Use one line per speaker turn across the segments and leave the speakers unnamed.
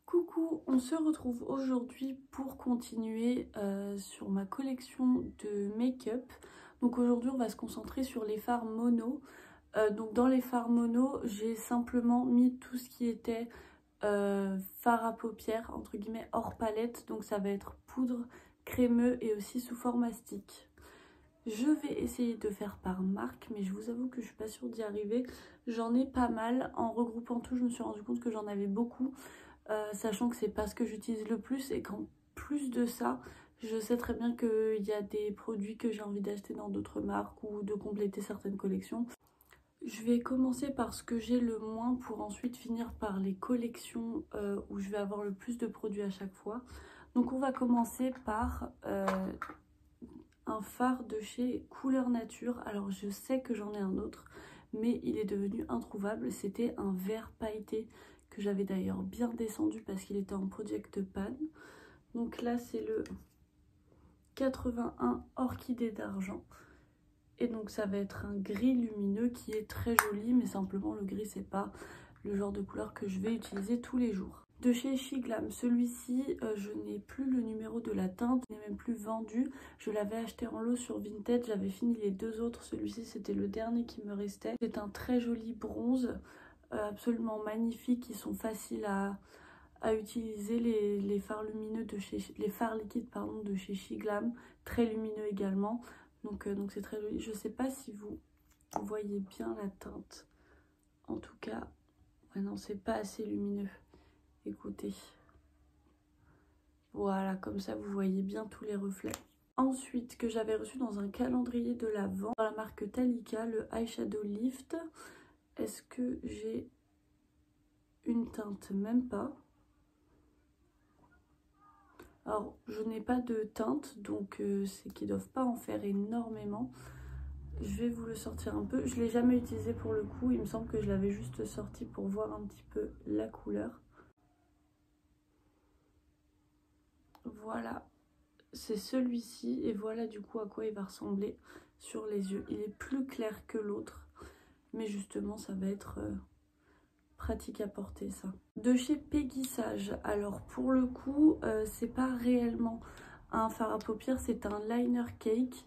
Coucou, on se retrouve aujourd'hui pour continuer sur ma collection de make-up. Donc aujourd'hui on va se concentrer sur les fards mono. Donc dans les fards mono, j'ai simplement mis tout ce qui était fard à paupières, entre guillemets hors palette. Donc ça va être poudre, crémeux et aussi sous forme mastic. Je vais essayer de faire par marque, mais je vous avoue que je suis pas sûre d'y arriver. J'en ai pas mal. En regroupant tout, je me suis rendu compte que j'en avais beaucoup. Sachant que c'est pas ce que j'utilise le plus et qu'en plus de ça, je sais très bien qu'il y a des produits que j'ai envie d'acheter dans d'autres marques ou de compléter certaines collections. Je vais commencer par ce que j'ai le moins pour ensuite finir par les collections où je vais avoir le plus de produits à chaque fois. Donc on va commencer par un fard de chez Couleur Nature. Alors je sais que j'en ai un autre, mais il est devenu introuvable. C'était un vert pailleté que j'avais d'ailleurs bien descendu parce qu'il était en Project Pan. Donc là c'est le 81 Orchidée d'argent. Et donc ça va être un gris lumineux qui est très joli, mais simplement le gris c'est pas le genre de couleur que je vais utiliser tous les jours. De chez Shiglam, celui-ci, je n'ai plus le numéro de la teinte, il n'est même plus vendu. Je l'avais acheté en lot sur Vinted, j'avais fini les deux autres, celui-ci c'était le dernier qui me restait. C'est un très joli bronze, absolument magnifique, ils sont faciles à utiliser, les fards lumineux de chez, les fards liquides pardon, de chez Shiglam, très lumineux également. Donc c'est très joli. Je sais pas si vous voyez bien la teinte. En tout cas, ouais, non, c'est pas assez lumineux. Écoutez. Voilà, comme ça vous voyez bien tous les reflets. Ensuite, que j'avais reçu dans un calendrier de l'Avent, dans la marque Talika, le Eyeshadow Lift. Est-ce que j'ai une teinte? Même pas. Alors, je n'ai pas de teinte, donc c'est qu'ils ne doivent pas en faire énormément. Je vais vous le sortir un peu. Je ne l'ai jamais utilisé pour le coup. Il me semble que je l'avais juste sorti pour voir un petit peu la couleur. Voilà. C'est celui-ci. Et voilà du coup à quoi il va ressembler sur les yeux. Il est plus clair que l'autre. Mais justement, ça va être pratique à porter ça. De chez Peggy Sage. Alors pour le coup, c'est pas réellement un fard à paupières. C'est un liner cake.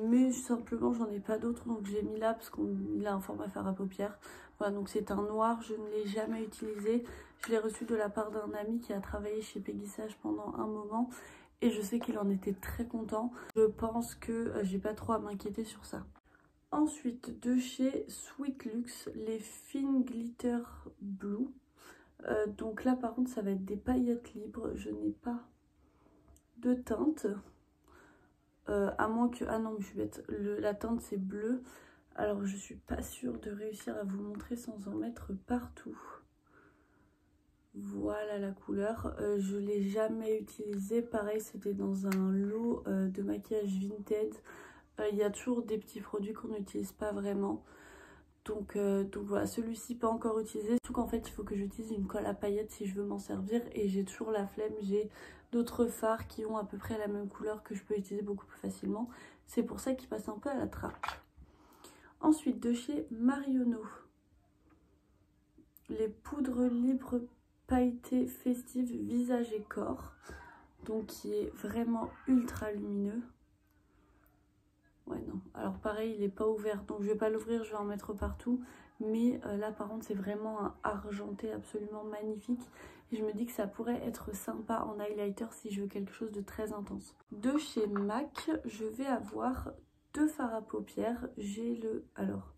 Mais simplement j'en ai pas d'autres, donc j'ai mis là parce qu'il a un format fard à paupières. Voilà, donc c'est un noir, je ne l'ai jamais utilisé. Je l'ai reçu de la part d'un ami qui a travaillé chez Peggy Sage pendant un moment et je sais qu'il en était très content. Je pense que j'ai pas trop à m'inquiéter sur ça. Ensuite, de chez Sweet Luxe, les Fine Glitter Blue. Donc là par contre ça va être des paillettes libres, je n'ai pas de teinte. À moins que... Ah non, je suis bête. La teinte, c'est bleu. Alors, je suis pas sûre de réussir à vous montrer sans en mettre partout. Voilà la couleur. Je l'ai jamais utilisée. Pareil, c'était dans un lot de maquillage Vinted. Il y a toujours des petits produits qu'on n'utilise pas vraiment. Donc voilà, celui-ci pas encore utilisé. Surtout qu'en fait, il faut que j'utilise une colle à paillettes si je veux m'en servir. Et j'ai toujours la flemme. J'ai d'autres fards qui ont à peu près la même couleur que je peux utiliser beaucoup plus facilement. C'est pour ça qu'ils passent un peu à la trappe. Ensuite, de chez Marionneau, les poudres libres pailletées festives visage et corps. Donc qui est vraiment ultra lumineux. Ouais, non. Alors pareil, il n'est pas ouvert, donc je vais pas l'ouvrir, je vais en mettre partout. Mais là, par contre, c'est vraiment un argenté absolument magnifique. Et je me dis que ça pourrait être sympa en highlighter si je veux quelque chose de très intense. De chez MAC, je vais avoir deux fards à paupières. J'ai le... Alors...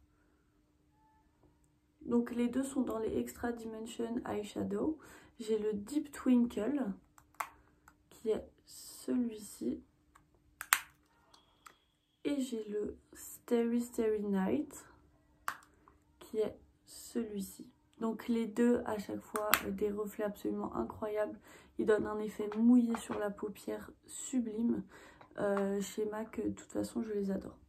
Donc les deux sont dans les Extra Dimension Eyeshadow. J'ai le Deep Twinkle, qui est celui-ci. Et j'ai le Starry Starry Night, qui est celui-ci. Donc les deux à chaque fois des reflets absolument incroyables. Ils donnent un effet mouillé sur la paupière sublime. Chez MAC, de toute façon, je les adore.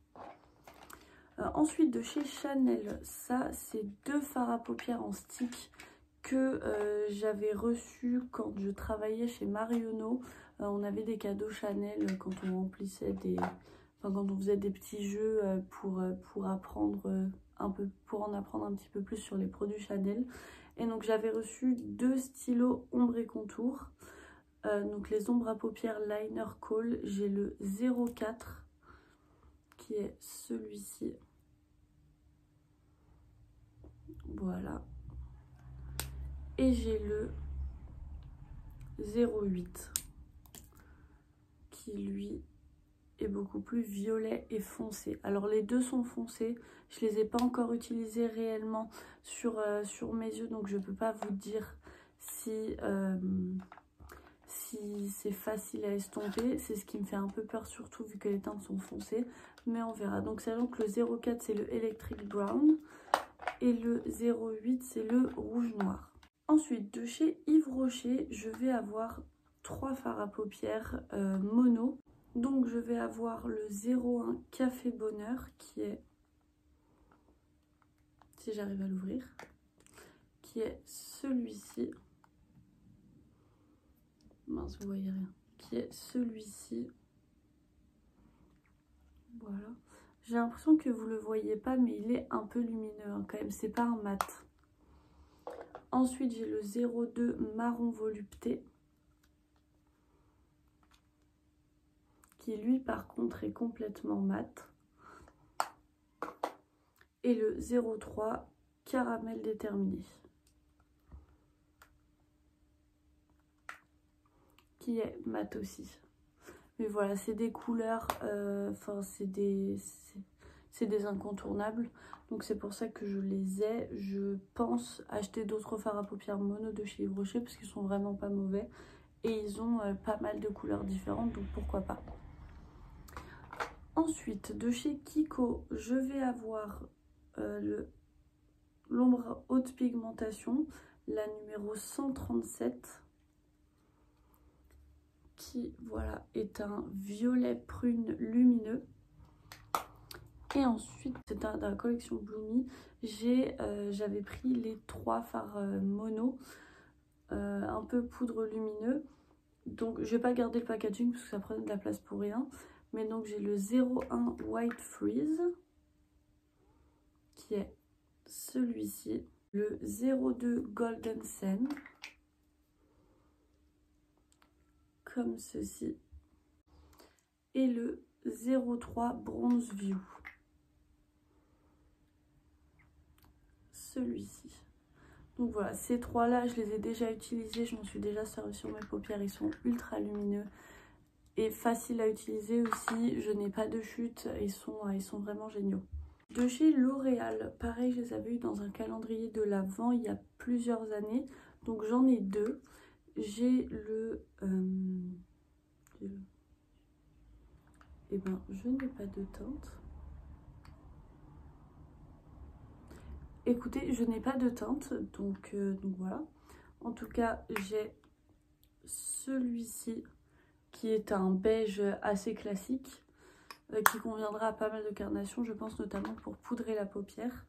Ensuite, de chez Chanel, ça, c'est deux fards à paupières en stick que j'avais reçu quand je travaillais chez Marionneau. On avait des cadeaux Chanel quand on remplissait des... Enfin, quand on faisait des petits jeux pour apprendre pour en apprendre un petit peu plus sur les produits Chanel. Et donc j'avais reçu 2 stylos ombre et contour. Donc les ombres à paupières Liner Kohl, j'ai le 04 qui est celui-ci. Voilà. Et j'ai le 08 qui lui est beaucoup plus violet et foncé. Alors les deux sont foncés, je les ai pas encore utilisés réellement sur mes yeux, donc je peux pas vous dire si c'est facile à estomper. C'est ce qui me fait un peu peur, surtout vu que les teintes sont foncées, mais on verra. Donc sachant que le 04 c'est le Electric Brown et le 08 c'est le rouge noir. Ensuite de chez Yves Rocher, je vais avoir 3 fards à paupières mono. Donc je vais avoir le 01 Café Bonheur qui est, si j'arrive à l'ouvrir, qui est celui-ci. Mince, vous voyez rien. Qui est celui-ci. Voilà. J'ai l'impression que vous le voyez pas, mais il est un peu lumineux hein, quand même. C'est pas un mat. Ensuite, j'ai le 02 Marron Volupté. Qui lui par contre est complètement mat. Et le 03 Caramel Déterminé. Qui est mat aussi. Mais voilà, c'est des couleurs, enfin c'est des incontournables. Donc c'est pour ça que je les ai. Je pense acheter d'autres fards à paupières mono de chez Yves Rocher parce qu'ils sont vraiment pas mauvais. Et ils ont pas mal de couleurs différentes, donc pourquoi pas. Ensuite, de chez Kiko, je vais avoir l'ombre haute pigmentation, la numéro 137, qui voilà est un violet prune lumineux. Et ensuite, c'est dans la collection Bloomy, j'avais pris les 3 fards mono, un peu poudre lumineux. Donc je vais pas garder le packaging parce que ça prenait de la place pour rien. Mais donc j'ai le 01 White Freeze, qui est celui-ci. Le 02 Golden Sen, comme ceci. Et le 03 Bronze View, celui-ci. Donc voilà, ces 3 là je les ai déjà utilisés, je m'en suis déjà servi sur mes paupières, ils sont ultra lumineux et faciles à utiliser aussi. Je n'ai pas de chute, ils sont vraiment géniaux. De chez L'Oréal, pareil, je les avais eu dans un calendrier de l'Avent il y a plusieurs années, donc j'en ai 2. J'ai le eh ben je n'ai pas de teinte. Écoutez, je n'ai pas de teinte, donc voilà. En tout cas, j'ai celui-ci qui est un beige assez classique, qui conviendra à pas mal de carnations, je pense notamment pour poudrer la paupière.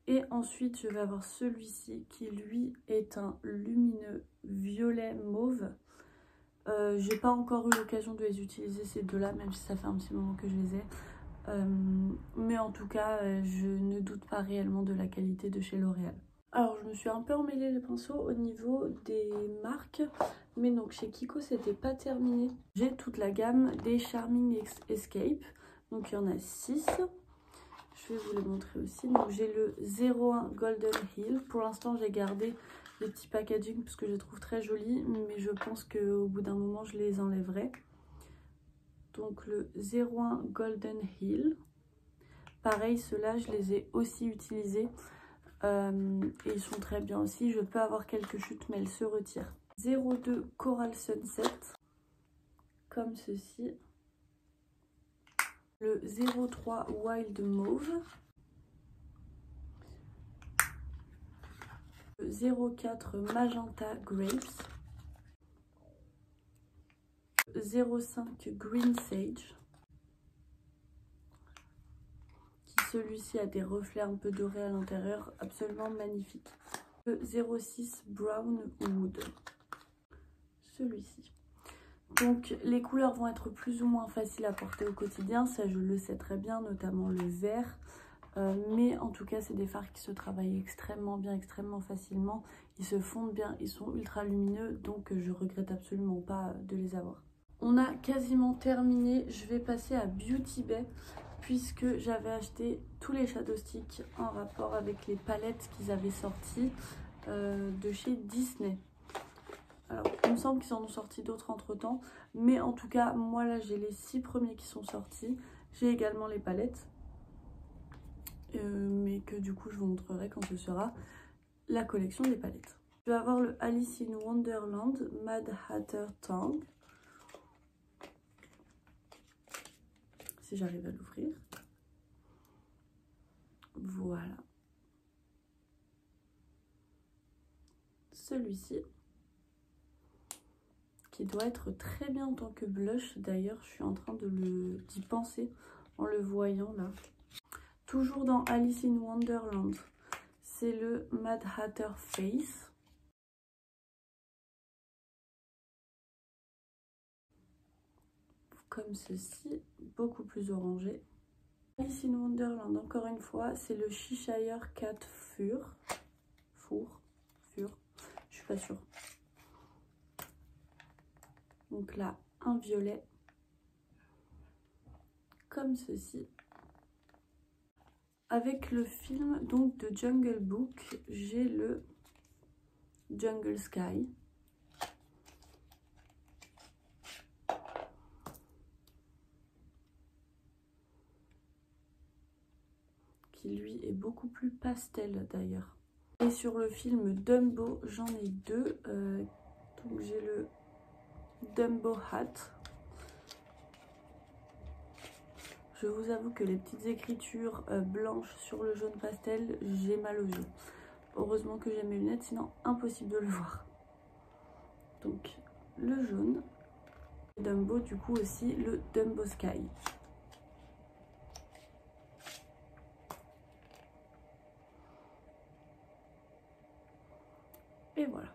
Et ensuite, je vais avoir celui-ci qui, lui, est un lumineux violet mauve. J'ai pas encore eu l'occasion de les utiliser ces deux-là, même si ça fait un petit moment que je les ai. Mais en tout cas, je ne doute pas réellement de la qualité de chez L'Oréal. Alors, je me suis un peu emmêlé les pinceaux au niveau des marques, mais donc chez Kiko, c'était pas terminé. J'ai toute la gamme des Charming Escape, donc il y en a 6. Je vais vous les montrer aussi. Donc j'ai le 01 Golden Hill. Pour l'instant, j'ai gardé les petits packaging parce que je les trouve très jolis, mais je pense qu'au bout d'un moment, je les enlèverai. Donc le 01 Golden Hill. Pareil, ceux-là, je les ai aussi utilisés. Et ils sont très bien aussi. Je peux avoir quelques chutes, mais elles se retirent. 02 Coral Sunset, comme ceci. Le 03 Wild Mauve. Le 04 Magenta Grapes. 05 Green Sage. Celui-ci a des reflets un peu dorés à l'intérieur, absolument magnifique. Le 06 Brown Wood, celui-ci. Donc les couleurs vont être plus ou moins faciles à porter au quotidien, ça je le sais très bien, notamment le vert. Mais en tout cas, c'est des fards qui se travaillent extrêmement bien, extrêmement facilement. Ils se fondent bien, ils sont ultra lumineux, donc je regrette absolument pas de les avoir. On a quasiment terminé. Je vais passer à Beauty Bay puisque j'avais acheté tous les shadow sticks en rapport avec les palettes qu'ils avaient sorties de chez Disney. Alors, il me semble qu'ils en ont sorti d'autres entre temps, mais en tout cas, moi là j'ai les 6 premiers qui sont sortis. J'ai également les palettes, mais que du coup je vous montrerai quand ce sera la collection des palettes. Je vais avoir le Alice in Wonderland Mad Hatter Tang, si j'arrive à l'ouvrir. Voilà. Celui-ci, qui doit être très bien en tant que blush. D'ailleurs, je suis en train d'y penser en le voyant là. Toujours dans Alice in Wonderland, c'est le Mad Hatter Face. Comme ceci, beaucoup plus orangé. Alice in Wonderland, encore une fois, c'est le Cheshire Cat Fur. Je suis pas sûre. Donc là, un violet, comme ceci. Avec le film donc de Jungle Book, j'ai le Jungle Sky. Qui lui est beaucoup plus pastel d'ailleurs. Et sur le film Dumbo, j'en ai deux. Donc j'ai le Dumbo Hat. Je vous avoue que les petites écritures blanches sur le jaune pastel, j'ai mal aux yeux. Heureusement que j'ai mes lunettes, sinon impossible de le voir. Donc le jaune. Dumbo du coup aussi le Dumbo Sky. Et voilà.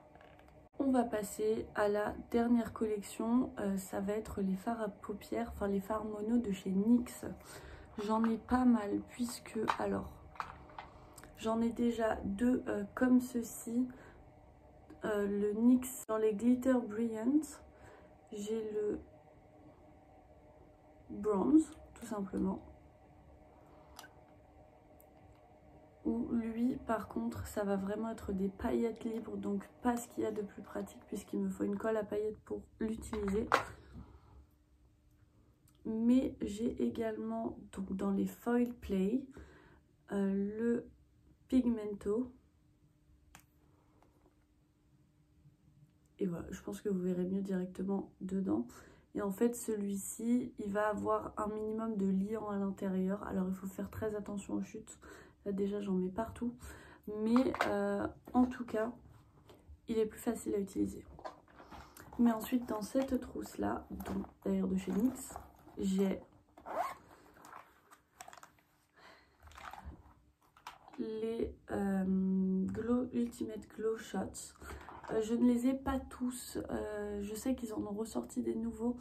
On va passer à la dernière collection, ça va être les fards à paupières, enfin les fards mono de chez NYX. J'en ai pas mal puisque, alors, j'en ai déjà deux comme ceci. Le NYX dans les Glitter Brilliant, j'ai le Bronze, tout simplement. Où lui, par contre, ça va vraiment être des paillettes libres, donc pas ce qu'il y a de plus pratique puisqu'il me faut une colle à paillettes pour l'utiliser. Mais j'ai également, donc dans les Foil Play, le Pigmento. Et voilà, je pense que vous verrez mieux directement dedans. Et en fait, celui-ci, il va avoir un minimum de liant à l'intérieur. Alors, il faut faire très attention aux chutes. Là, déjà, j'en mets partout. Mais en tout cas, il est plus facile à utiliser. Mais ensuite, dans cette trousse-là, d'ailleurs de chez NYX, j'ai les Ultimate Glow Shots. Je ne les ai pas tous, je sais qu'ils en ont ressorti des nouveaux.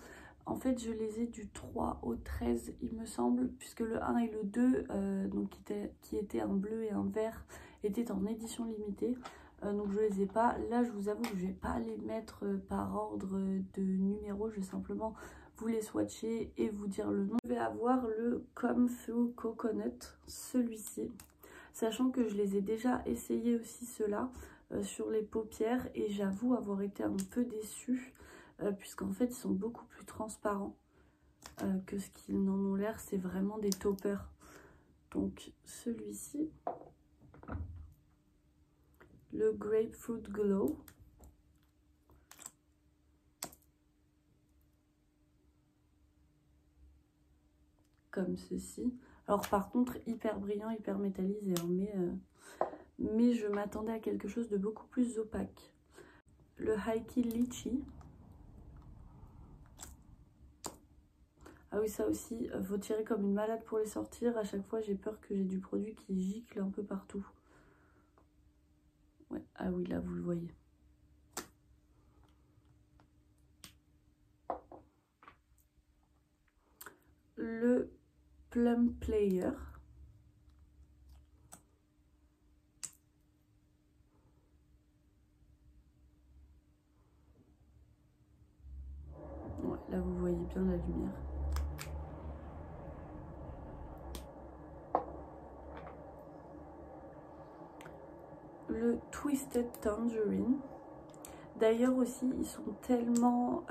En fait, je les ai du 3 au 13, il me semble, puisque le 1 et le 2, donc qui étaient un bleu et un vert, étaient en édition limitée. Donc je les ai pas. Là, je vous avoue que je vais pas les mettre par ordre de numéro. Je vais simplement vous les swatcher et vous dire le nom. Je vais avoir le Come Through Coconut, celui-ci. Sachant que je les ai déjà essayés aussi ceux-là sur les paupières. Et j'avoue avoir été un peu déçue. Puisqu'en fait, ils sont beaucoup plus transparents que ce qu'ils n'en ont l'air. C'est vraiment des toppers. Donc celui-ci. Le Grapefruit Glow. Comme ceci. Alors par contre, hyper brillant, hyper métallisé. Hein, mais je m'attendais à quelque chose de beaucoup plus opaque. Le Haiki Litchi. Ah oui, ça aussi, faut tirer comme une malade pour les sortir. À chaque fois, j'ai peur que j'ai du produit qui gicle un peu partout. Ouais, ah oui, là, vous le voyez. Le Plum Player. Là vous voyez bien la lumière. Le Twisted Tangerine. D'ailleurs aussi ils sont tellement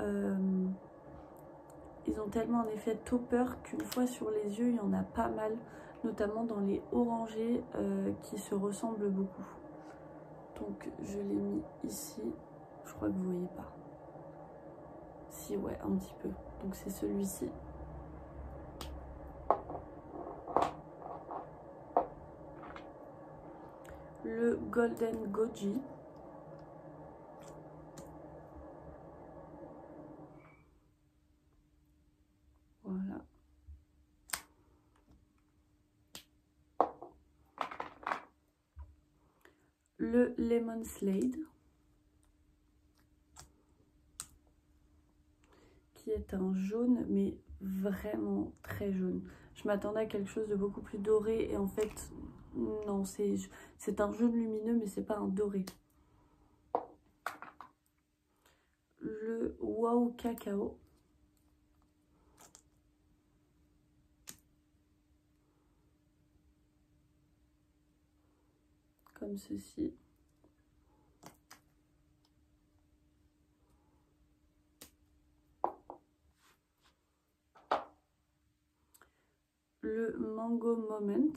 ils ont tellement un effet topper qu'une fois sur les yeux il y en a pas mal, notamment dans les orangés qui se ressemblent beaucoup. Donc je l'ai mis ici, je crois que vous voyez pas. Si, ouais, un petit peu. Donc c'est celui-ci. Le Golden Goji. Voilà. Le Lemon Slade. Qui est un jaune, mais vraiment très jaune. Je m'attendais à quelque chose de beaucoup plus doré et en fait, non, c'est un jaune lumineux, mais c'est pas un doré. Le Wow Cacao. Comme ceci. Le Mango Moment.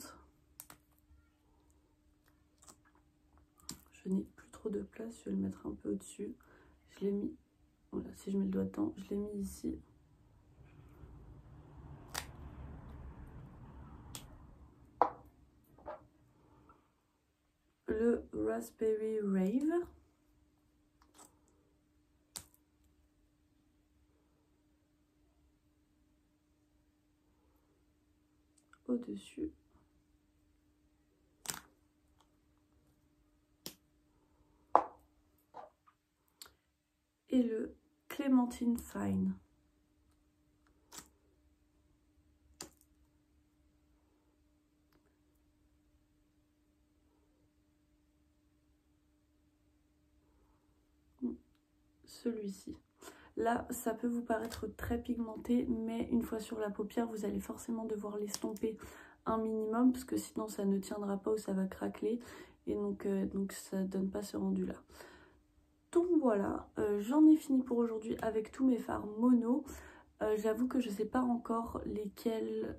Je n'ai plus trop de place, je vais le mettre un peu au-dessus. Je l'ai mis, voilà, si je mets le doigt dedans, je l'ai mis ici. Le Raspberry Rave. Au-dessus. Et le Clémentine Fine. Celui-ci. Là, ça peut vous paraître très pigmenté, mais une fois sur la paupière, vous allez forcément devoir l'estomper un minimum, parce que sinon ça ne tiendra pas ou ça va craqueler. Et donc ça donne pas ce rendu-là. Donc voilà, j'en ai fini pour aujourd'hui avec tous mes fards mono. J'avoue que je sais pas encore lesquels,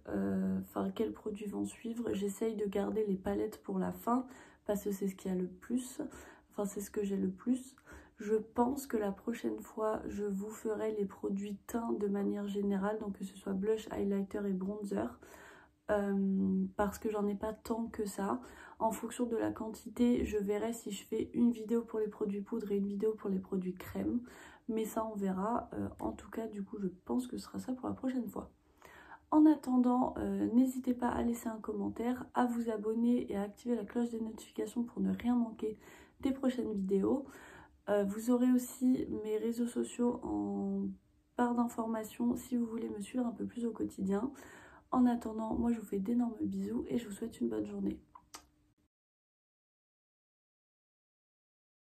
quels produits vont suivre. J'essaye de garder les palettes pour la fin, parce que c'est ce qu'il y a le plus. Enfin, c'est ce que j'ai le plus. Je pense que la prochaine fois, je vous ferai les produits teints de manière générale, donc que ce soit blush, highlighter et bronzer. Parce que j'en ai pas tant que ça. En fonction de la quantité, je verrai si je fais une vidéo pour les produits poudre et une vidéo pour les produits crème. Mais ça, on verra. En tout cas, du coup, je pense que ce sera ça pour la prochaine fois. En attendant, n'hésitez pas à laisser un commentaire, à vous abonner et à activer la cloche des notifications pour ne rien manquer des prochaines vidéos. Vous aurez aussi mes réseaux sociaux en barre d'informations si vous voulez me suivre un peu plus au quotidien. En attendant, moi je vous fais d'énormes bisous et je vous souhaite une bonne journée.